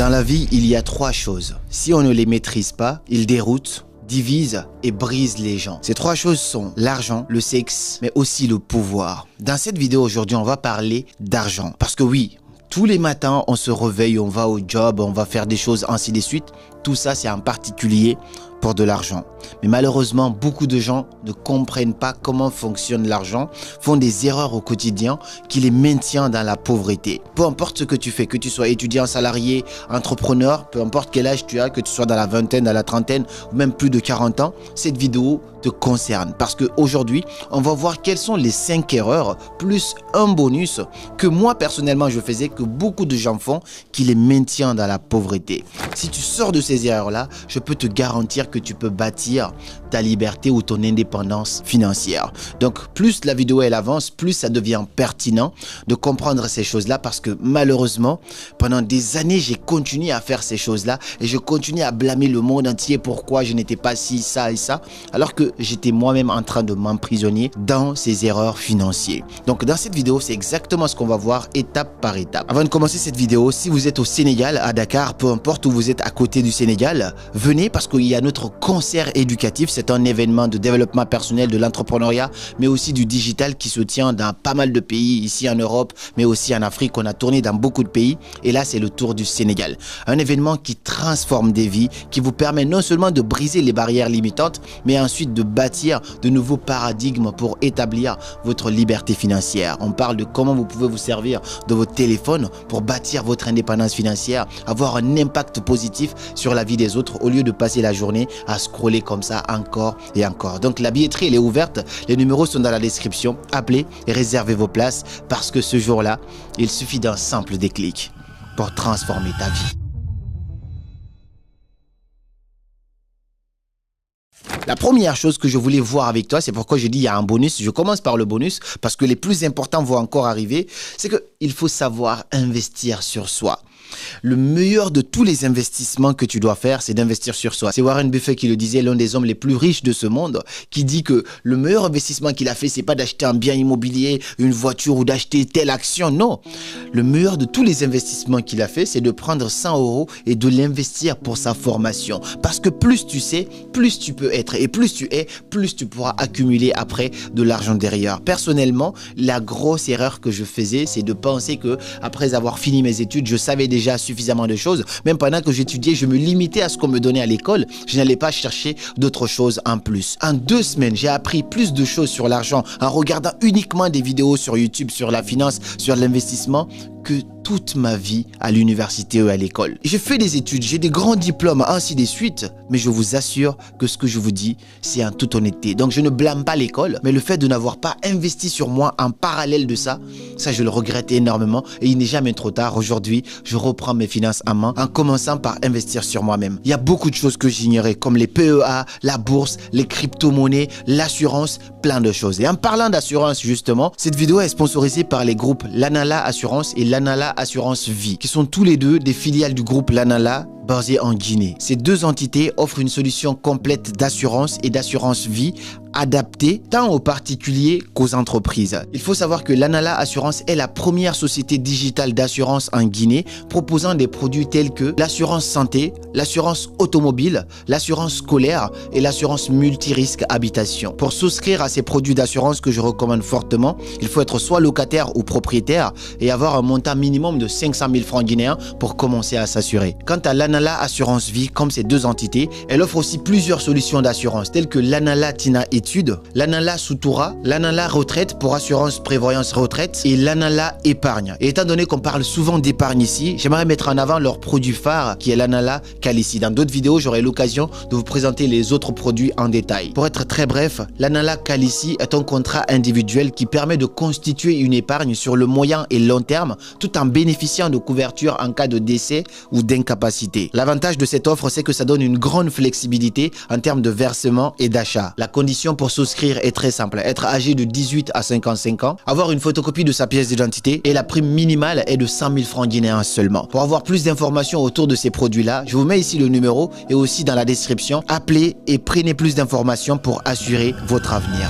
Dans la vie, il y a trois choses. Si on ne les maîtrise pas, ils déroutent, divisent et brisent les gens. Ces trois choses sont l'argent, le sexe, mais aussi le pouvoir. Dans cette vidéo aujourd'hui, on va parler d'argent. Parce que oui, tous les matins, on se réveille, on va au job, on va faire des choses, ainsi de suite. Tout ça, c'est en particulier pour de l'argent. Mais malheureusement, beaucoup de gens ne comprennent pas comment fonctionne l'argent, font des erreurs au quotidien qui les maintiennent dans la pauvreté. Peu importe ce que tu fais, que tu sois étudiant, salarié, entrepreneur, peu importe quel âge tu as, que tu sois dans la vingtaine, dans la trentaine ou même plus de 40 ans, cette vidéo te concerne. Parce qu'aujourd'hui, on va voir quelles sont les 5 erreurs plus un bonus que moi personnellement je faisais, que beaucoup de gens font, qui les maintiennent dans la pauvreté. Si tu sors de ces erreurs-là, je peux te garantir que tu peux bâtir ta liberté ou ton indépendance financière. Donc, plus la vidéo elle avance, plus ça devient pertinent de comprendre ces choses-là parce que malheureusement, pendant des années, j'ai continué à faire ces choses-là et je continue à blâmer le monde entier pourquoi je n'étais pas ci, ça et ça, alors que j'étais moi-même en train de m'emprisonner dans ces erreurs financières. Donc, dans cette vidéo, c'est exactement ce qu'on va voir étape par étape. Avant de commencer cette vidéo, si vous êtes au Sénégal, à Dakar, peu importe où vous êtes à côté du Sénégal, venez parce qu'il y a notre concert éducatif. C'est un événement de développement personnel, de l'entrepreneuriat, mais aussi du digital qui se tient dans pas mal de pays, ici en Europe, mais aussi en Afrique. On a tourné dans beaucoup de pays et là, c'est le tour du Sénégal. Un événement qui transforme des vies, qui vous permet non seulement de briser les barrières limitantes, mais ensuite de bâtir de nouveaux paradigmes pour établir votre liberté financière. On parle de comment vous pouvez vous servir de votre téléphone pour bâtir votre indépendance financière, avoir un impact positif sur la vie des autres au lieu de passer la journée à scroller comme ça encore et encore. Donc la billetterie elle est ouverte, les numéros sont dans la description. Appelez et réservez vos places parce que ce jour-là, il suffit d'un simple déclic pour transformer ta vie. La première chose que je voulais voir avec toi, c'est pourquoi je dis il y a un bonus. Je commence par le bonus parce que les plus importants vont encore arriver. C'est qu'il faut savoir investir sur soi. Le meilleur de tous les investissements que tu dois faire, c'est d'investir sur soi. C'est Warren Buffett qui le disait, l'un des hommes les plus riches de ce monde, qui dit que le meilleur investissement qu'il a fait, c'est pas d'acheter un bien immobilier, une voiture ou d'acheter telle action. Non, le meilleur de tous les investissements qu'il a fait, c'est de prendre 100 € et de l'investir pour sa formation. Parce que plus tu sais, plus tu peux être. Et plus tu es, plus tu pourras accumuler après de l'argent derrière. Personnellement, la grosse erreur que je faisais, c'est de penser que après avoir fini mes études, je savais déjà suffisamment de choses. Même pendant que j'étudiais, je me limitais à ce qu'on me donnait à l'école. Je n'allais pas chercher d'autres choses en plus. En 2 semaines, j'ai appris plus de choses sur l'argent en regardant uniquement des vidéos sur YouTube, sur la finance, sur l'investissement, que toute ma vie à l'université ou à l'école. J'ai fait des études, j'ai des grands diplômes, ainsi de suite, mais je vous assure que ce que je vous dis, c'est en toute honnêteté. Donc je ne blâme pas l'école, mais le fait de n'avoir pas investi sur moi en parallèle de ça, ça je le regrette énormément et il n'est jamais trop tard. Aujourd'hui, je reprends mes finances en main en commençant par investir sur moi-même. Il y a beaucoup de choses que j'ignorais comme les PEA, la bourse, les crypto-monnaies, l'assurance, plein de choses. Et en parlant d'assurance justement, cette vidéo est sponsorisée par les groupes Lanala Assurance et Lanala Assurance Vie, qui sont tous les deux des filiales du groupe Lanala basé en Guinée. Ces deux entités offrent une solution complète d'assurance et d'assurance vie adaptée tant aux particuliers qu'aux entreprises. Il faut savoir que Lanala Assurance est la première société digitale d'assurance en Guinée proposant des produits tels que l'assurance santé, l'assurance automobile, l'assurance scolaire et l'assurance multirisque habitation. Pour souscrire à ces produits d'assurance que je recommande fortement, il faut être soit locataire ou propriétaire et avoir un montant minimum de 500 000 francs guinéens pour commencer à s'assurer. Quant à Lanala Assurance Vie, comme ces deux entités, elle offre aussi plusieurs solutions d'assurance telles que Lanala Tina Études, Lanala Soutoura, Lanala Retraite pour assurance prévoyance retraite et Lanala Épargne. Et étant donné qu'on parle souvent d'épargne ici, j'aimerais mettre en avant leur produit phare qui est Lanala Calici. Dans d'autres vidéos, j'aurai l'occasion de vous présenter les autres produits en détail. Pour être très bref, Lanala Calici est un contrat individuel qui permet de constituer une épargne sur le moyen et long terme tout en bénéficiant de couverture en cas de décès ou d'incapacité. L'avantage de cette offre, c'est que ça donne une grande flexibilité en termes de versement et d'achat. La condition pour souscrire est très simple. Être âgé de 18 à 55 ans, avoir une photocopie de sa pièce d'identité et la prime minimale est de 100 000 francs guinéens seulement. Pour avoir plus d'informations autour de ces produits-là, je vous mets ici le numéro et aussi dans la description. Appelez et prenez plus d'informations pour assurer votre avenir.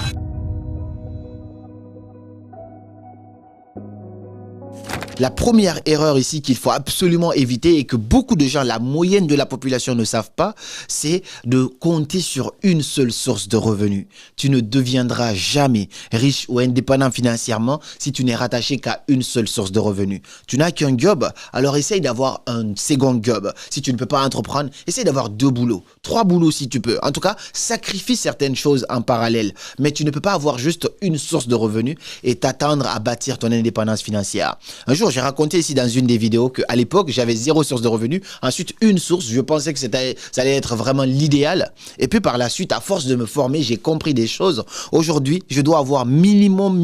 La première erreur ici qu'il faut absolument éviter et que beaucoup de gens, la moyenne de la population ne savent pas, c'est de compter sur une seule source de revenus. Tu ne deviendras jamais riche ou indépendant financièrement si tu n'es rattaché qu'à une seule source de revenus. Tu n'as qu'un job, alors essaye d'avoir un second job. Si tu ne peux pas entreprendre, essaye d'avoir 2 boulots, 3 boulots si tu peux. En tout cas, sacrifie certaines choses en parallèle. Mais tu ne peux pas avoir juste une source de revenus et t'attendre à bâtir ton indépendance financière. Un jour, j'ai raconté ici dans une des vidéos qu'à l'époque, j'avais 0 source de revenus. Ensuite, une source, je pensais que ça allait être vraiment l'idéal. Et puis par la suite, à force de me former, j'ai compris des choses. Aujourd'hui, je dois avoir minimum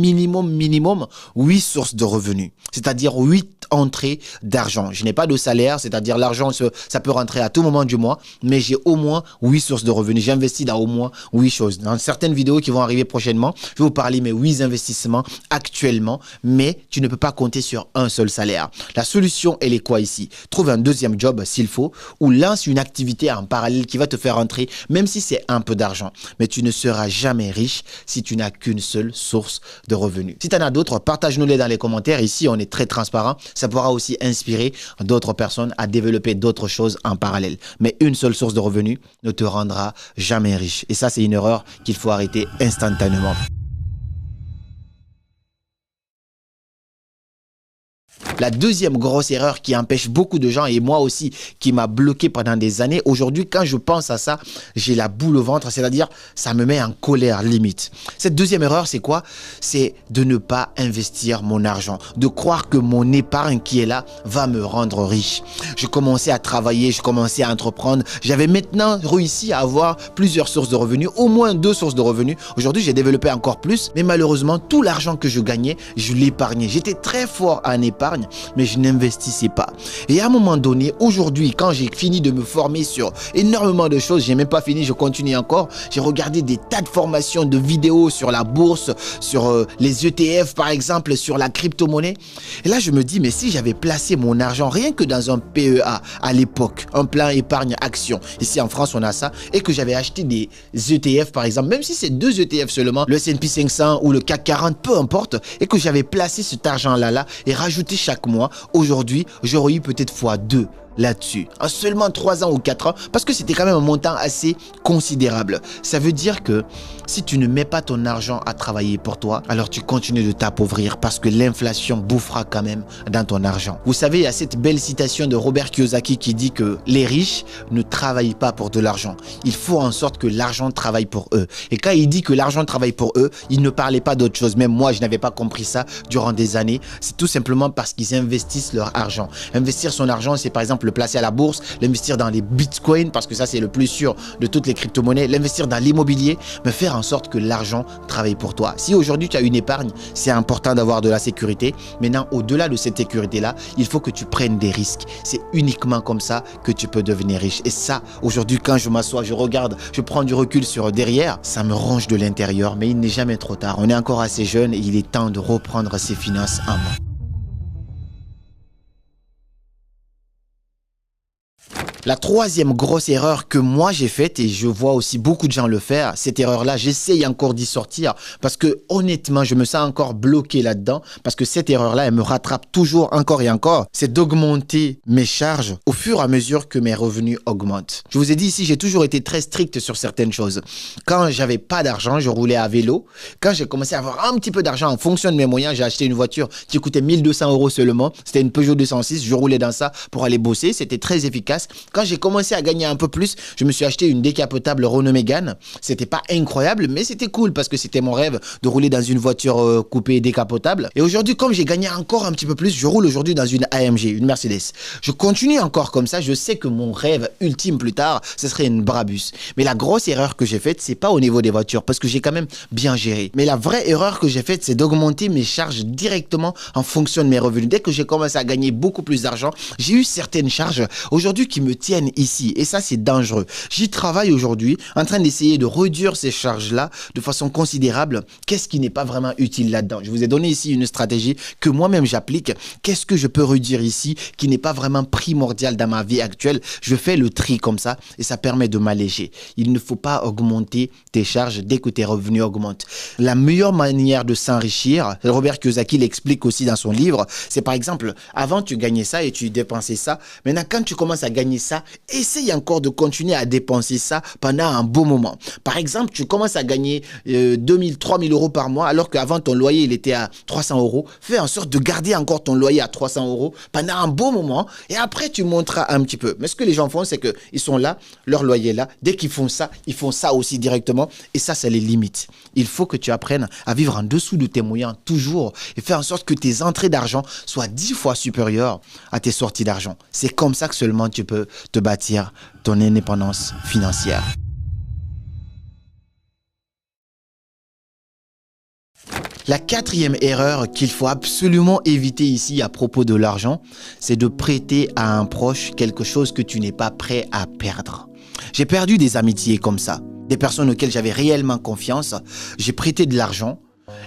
8 sources de revenus. C'est-à-dire 8 entrées d'argent. Je n'ai pas de salaire, c'est-à-dire l'argent, ça peut rentrer à tout moment du mois, mais j'ai au moins 8 sources de revenus. J'investis dans au moins 8 choses. Dans certaines vidéos qui vont arriver prochainement, je vais vous parler de mes 8 investissements actuellement, mais tu ne peux pas compter sur un seul salaire. La solution, elle est quoi ici? Trouve un deuxième job s'il faut, ou lance une activité en parallèle qui va te faire rentrer, même si c'est un peu d'argent. Mais tu ne seras jamais riche si tu n'as qu'une seule source de revenus. Si tu en as d'autres, partage-nous-les dans les commentaires. Ici, on est très transparent. Ça pourra aussi inspirer d'autres personnes à développer d'autres choses en parallèle. Mais une seule source de revenus ne te rendra jamais riche. Et ça, c'est une erreur qu'il faut arrêter instantanément. La deuxième grosse erreur qui empêche beaucoup de gens et moi aussi qui m'a bloqué pendant des années, aujourd'hui quand je pense à ça, j'ai la boule au ventre, c'est-à-dire ça me met en colère limite. Cette deuxième erreur c'est quoi? C'est de ne pas investir mon argent, de croire que mon épargne qui est là va me rendre riche. Je commençais à travailler, je commençais à entreprendre, j'avais maintenant réussi à avoir plusieurs sources de revenus, au moins 2 sources de revenus. Aujourd'hui j'ai développé encore plus, mais malheureusement tout l'argent que je gagnais, je l'épargnais. J'étais très fort en épargne, mais je n'investissais pas. Et à un moment donné, aujourd'hui, quand j'ai fini de me former sur énormément de choses, j'ai même pas fini, je continue encore, j'ai regardé des tas de formations, de vidéos sur la bourse, sur les ETF par exemple, sur la crypto-monnaie. Et là, je me dis, mais si j'avais placé mon argent rien que dans un PEA à l'époque, un plan épargne action, ici en France on a ça, et que j'avais acheté des ETF par exemple, même si c'est 2 ETF seulement, le S&P 500 ou le CAC 40, peu importe, et que j'avais placé cet argent-là et rajouté chaque mois, aujourd'hui, j'aurais eu peut-être x2 là-dessus, en seulement 3 ans ou 4 ans, parce que c'était quand même un montant assez considérable. Ça veut dire que si tu ne mets pas ton argent à travailler pour toi, alors tu continues de t'appauvrir parce que l'inflation bouffera quand même dans ton argent. Vous savez, il y a cette belle citation de Robert Kiyosaki qui dit que les riches ne travaillent pas pour de l'argent. Il faut en sorte que l'argent travaille pour eux. Et quand il dit que l'argent travaille pour eux, il ne parlait pas d'autre chose. Même moi, je n'avais pas compris ça durant des années. C'est tout simplement parce qu'ils investissent leur argent. Investir son argent, c'est par exemple le placer à la bourse, l'investir dans les bitcoins, parce que ça c'est le plus sûr de toutes les crypto-monnaies, l'investir dans l'immobilier, mais faire en sorte que l'argent travaille pour toi. Si aujourd'hui tu as une épargne, c'est important d'avoir de la sécurité. Maintenant, au-delà de cette sécurité-là, il faut que tu prennes des risques. C'est uniquement comme ça que tu peux devenir riche. Et ça, aujourd'hui, quand je m'assois, je regarde, je prends du recul sur derrière, ça me ronge de l'intérieur, mais il n'est jamais trop tard. On est encore assez jeune et il est temps de reprendre ses finances en main. La troisième grosse erreur que moi j'ai faite, et je vois aussi beaucoup de gens le faire, cette erreur-là, j'essaye encore d'y sortir parce que honnêtement, je me sens encore bloqué là-dedans parce que cette erreur-là, elle me rattrape toujours encore et encore, c'est d'augmenter mes charges au fur et à mesure que mes revenus augmentent. Je vous ai dit ici, j'ai toujours été très strict sur certaines choses. Quand j'avais pas d'argent, je roulais à vélo. Quand j'ai commencé à avoir un petit peu d'argent en fonction de mes moyens, j'ai acheté une voiture qui coûtait 1200 € seulement. C'était une Peugeot 206, je roulais dans ça pour aller bosser, c'était très efficace. Quand j'ai commencé à gagner un peu plus, je me suis acheté une décapotable Renault Mégane. C'était pas incroyable, mais c'était cool parce que c'était mon rêve de rouler dans une voiture coupée décapotable. Et aujourd'hui, comme j'ai gagné encore un petit peu plus, je roule aujourd'hui dans une AMG, une Mercedes. Je continue encore comme ça. Je sais que mon rêve ultime plus tard, ce serait une Brabus. Mais la grosse erreur que j'ai faite, c'est pas au niveau des voitures parce que j'ai quand même bien géré. Mais la vraie erreur que j'ai faite, c'est d'augmenter mes charges directement en fonction de mes revenus. Dès que j'ai commencé à gagner beaucoup plus d'argent, j'ai eu certaines charges aujourd'hui qui me tiennent ici. Et ça, c'est dangereux. J'y travaille aujourd'hui en train d'essayer de réduire ces charges-là de façon considérable. Qu'est-ce qui n'est pas vraiment utile là-dedans? Je vous ai donné ici une stratégie que moi-même j'applique. Qu'est-ce que je peux réduire ici qui n'est pas vraiment primordial dans ma vie actuelle? Je fais le tri comme ça et ça permet de m'alléger. Il ne faut pas augmenter tes charges dès que tes revenus augmentent. La meilleure manière de s'enrichir, Robert Kiyosaki l'explique aussi dans son livre, c'est par exemple, avant tu gagnais ça et tu dépensais ça. Maintenant, quand tu commences à gagner ça, essaye encore de continuer à dépenser ça pendant un beau moment. Par exemple, tu commences à gagner 2000, 3000 euros par mois alors qu'avant ton loyer il était à 300 euros. Fais en sorte de garder encore ton loyer à 300 euros pendant un beau moment et après tu monteras un petit peu. Mais ce que les gens font, c'est qu'ils sont là, leur loyer est là. Dès qu'ils font ça, ils font ça aussi directement et ça, c'est les limites. Il faut que tu apprennes à vivre en dessous de tes moyens toujours et faire en sorte que tes entrées d'argent soient 10 fois supérieures à tes sorties d'argent. C'est comme ça que seulement tu peux te bâtir ton indépendance financière. La quatrième erreur qu'il faut absolument éviter ici à propos de l'argent, c'est de prêter à un proche quelque chose que tu n'es pas prêt à perdre. J'ai perdu des amitiés comme ça, des personnes auxquelles j'avais réellement confiance. J'ai prêté de l'argent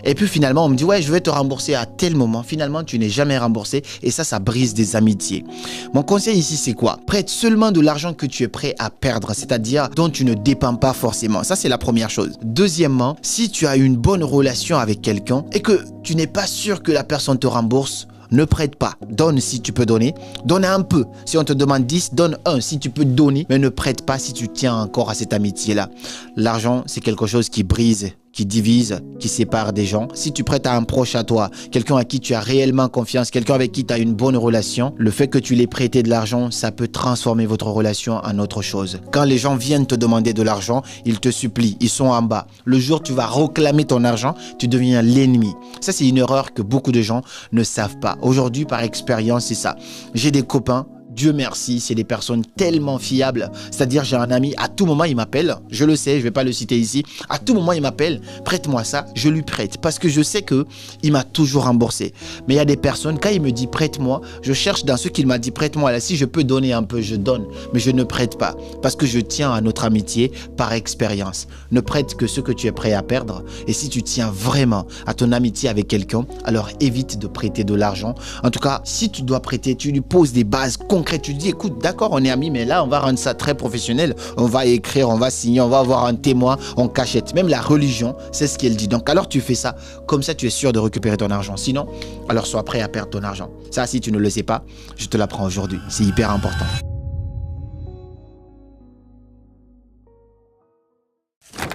et puis finalement on me dit ouais, je vais te rembourser à tel moment. Finalement tu n'es jamais remboursé et ça brise des amitiés. Mon conseil ici c'est quoi? Prête seulement de l'argent que tu es prêt à perdre, c'est-à-dire dont tu ne dépends pas forcément. Ça c'est la première chose. Deuxièmement, si tu as une bonne relation avec quelqu'un et que tu n'es pas sûr que la personne te rembourse, ne prête pas. Donne si tu peux donner. Donne un peu. Si on te demande 10, donne 1 si tu peux donner. Mais ne prête pas si tu tiens encore à cette amitié-là. L'argent, c'est quelque chose qui brise, qui divise, qui sépare des gens. Si tu prêtes à un proche à toi, quelqu'un à qui tu as réellement confiance, quelqu'un avec qui tu as une bonne relation, le fait que tu l'aies prêté de l'argent, ça peut transformer votre relation en autre chose. Quand les gens viennent te demander de l'argent, ils te supplient, ils sont en bas. Le jour où tu vas réclamer ton argent, tu deviens l'ennemi. Ça, c'est une erreur que beaucoup de gens ne savent pas. Aujourd'hui, par expérience, c'est ça. J'ai des copains, Dieu merci, c'est des personnes tellement fiables. C'est-à-dire, j'ai un ami, à tout moment, il m'appelle. Je le sais, je ne vais pas le citer ici. À tout moment, il m'appelle. Prête-moi ça. Je lui prête parce que je sais qu'il m'a toujours remboursé. Mais il y a des personnes, quand il me dit prête-moi, je cherche dans ce qu'il m'a dit prête-moi. Là, si je peux donner un peu, je donne. Mais je ne prête pas parce que je tiens à notre amitié par expérience. Ne prête que ce que tu es prêt à perdre. Et si tu tiens vraiment à ton amitié avec quelqu'un, alors évite de prêter de l'argent. En tout cas, si tu dois prêter, tu lui poses des bases concrètes. Tu dis, écoute, d'accord, on est amis, mais là, on va rendre ça très professionnel. On va écrire, on va signer, on va avoir un témoin en cachette. Même la religion, c'est ce qu'elle dit. Donc, alors, tu fais ça. Comme ça, tu es sûr de récupérer ton argent. Sinon, alors, sois prêt à perdre ton argent. Ça, si tu ne le sais pas, je te l'apprends aujourd'hui. C'est hyper important.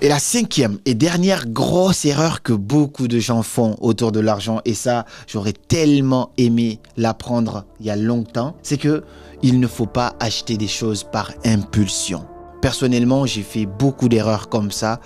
Et la cinquième et dernière grosse erreur que beaucoup de gens font autour de l'argent, et ça, j'aurais tellement aimé l'apprendre il y a longtemps, c'est que il ne faut pas acheter des choses par impulsion. Personnellement, j'ai fait beaucoup d'erreurs comme ça.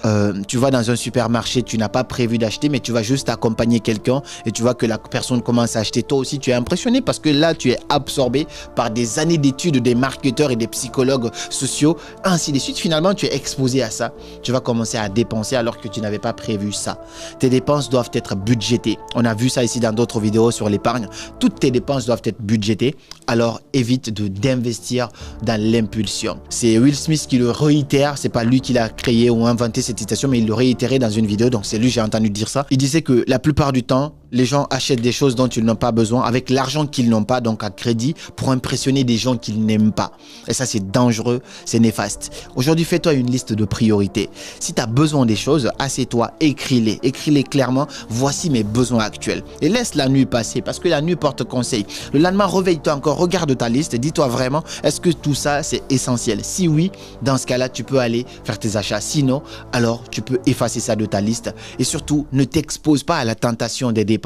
Tu vas dans un supermarché, tu n'as pas prévu d'acheter, mais tu vas juste accompagner quelqu'un et tu vois que la personne commence à acheter. Toi aussi, tu es impressionné parce que là, tu es absorbé par des années d'études des marketeurs et des psychologues sociaux, ainsi de suite. Finalement, tu es exposé à ça. Tu vas commencer à dépenser alors que tu n'avais pas prévu ça. Tes dépenses doivent être budgétées. On a vu ça ici dans d'autres vidéos sur l'épargne. Toutes tes dépenses doivent être budgétées. Alors, évite d'investir dans l'impulsion. C'est Will Smith qui le réitère, c'est pas lui qui l'a créé ou inventé cette citation, mais il le réitérait dans une vidéo, donc c'est lui, j'ai entendu dire ça. Il disait que la plupart du temps, les gens achètent des choses dont ils n'ont pas besoin avec l'argent qu'ils n'ont pas, donc à crédit, pour impressionner des gens qu'ils n'aiment pas. Et ça, c'est dangereux, c'est néfaste. Aujourd'hui, fais-toi une liste de priorités. Si tu as besoin des choses, assieds-toi, écris-les. Écris-les clairement. Voici mes besoins actuels. Et laisse la nuit passer parce que la nuit porte conseil. Le lendemain, réveille-toi encore, regarde ta liste, dis-toi vraiment, est-ce que tout ça, c'est essentiel? Si oui, dans ce cas-là, tu peux aller faire tes achats. Sinon, alors, tu peux effacer ça de ta liste. Et surtout, ne t'expose pas à la tentation des dépenses.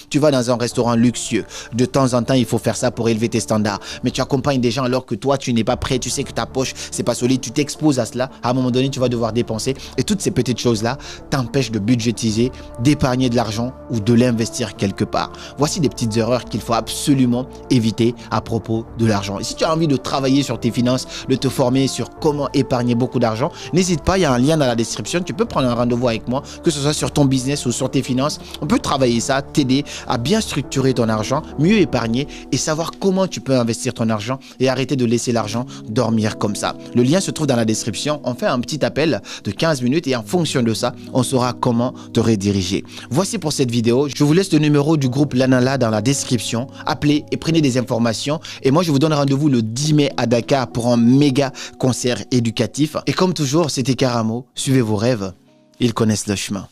Tu vas dans un restaurant luxueux. De temps en temps, il faut faire ça pour élever tes standards. Mais tu accompagnes des gens alors que toi, tu n'es pas prêt. Tu sais que ta poche, c'est pas solide. Tu t'exposes à cela. À un moment donné, tu vas devoir dépenser. Et toutes ces petites choses-là t'empêchent de budgétiser, d'épargner de l'argent ou de l'investir quelque part. Voici des petites erreurs qu'il faut absolument éviter à propos de l'argent. Et si tu as envie de travailler sur tes finances, de te former sur comment épargner beaucoup d'argent, n'hésite pas. Il y a un lien dans la description. Tu peux prendre un rendez-vous avec moi, que ce soit sur ton business ou sur tes finances. On peut travailler ça t'aider à bien structurer ton argent, mieux épargner et savoir comment tu peux investir ton argent et arrêter de laisser l'argent dormir comme ça. Le lien se trouve dans la description. On fait un petit appel de 15 minutes et en fonction de ça, on saura comment te rediriger. Voici pour cette vidéo. Je vous laisse le numéro du groupe Lanala dans la description. Appelez et prenez des informations. Et moi, je vous donne rendez-vous le 10 mai à Dakar pour un méga concert éducatif. Et comme toujours, c'était Karamo. Suivez vos rêves. Ils connaissent le chemin.